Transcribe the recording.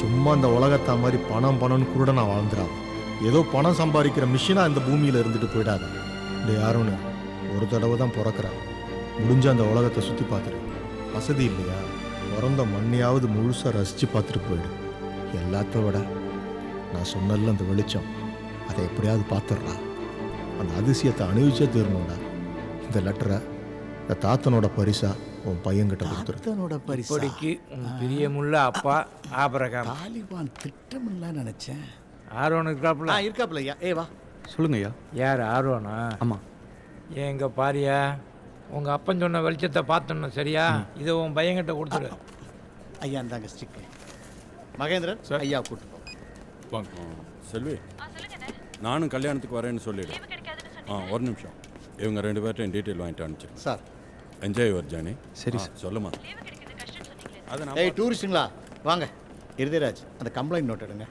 சும்மா இந்த உலகத்தா மாதிரி பணம் பணம்னு கூட நான் வாழ்ந்துடாது. ஏதோ பணம் சம்பாதிக்கிற மிஷினாக இந்த பூமியில் இருந்துட்டு போயிடாது. இந்த யாருன்னு ஒரு தடவை தான் பிறக்கிறான். முடிஞ்ச அந்த உலகத்தை சுற்றி பார்த்துரு. வசதி இல்லையா, பிறந்த மண்ணையாவது முழுசாக ரசித்து பார்த்துட்டு போயிடு. எல்லாத்த விட நான் சொன்னல அந்த வெளிச்சம், அதை எப்படியாவது பார்த்துடுறா. அந்த அதிசயத்தை அனுபவிச்சே தீரணும்டா. இந்த லெட்டரை இந்த தாத்தனோட பரிசா உன் பையன்கிட்ட கொடுத்துரு. தாத்தனோட பரிசா? இப்படிக்கு பிரியமுள்ள அப்பா ஆபிரகாம். தாலிபான் திட்டமில்ல நினைச்சேன். ஆரோன் இருக்காப்புல? இருக்காப்புல ஐயா. வா சொல்லுங்க ஐயா. யார் ஆரோனா? ஆமாம். எங்க பாரியா, உங்க அப்பன் சொன்ன வெளிச்சத்தை பார்த்தோன்னு சரியா? இதை உன் பையன்கிட்ட கொடுத்துரு. ஐயா இந்தாங்க ஸ்டிக். மகேந்திரன் ஐயா கூட்டு வாங்க. செல்வி, நானும் கல்யாணத்துக்கு வரேன்னு சொல்லிடு. ஒரு நிமிஷம். இவங்க 2 பேர்ட்டையும் டீட்டெயில் வாங்கிட்டு அனுப்பிச்சிருக்கேன் சார். Enjoy your journey. சரி சார். சொல்லுமா. அது டூரிஸ்ட்டுங்களா வாங்க. இருதயராஜ் அந்த கம்ப்ளைண்ட் நோட் எடுங்க.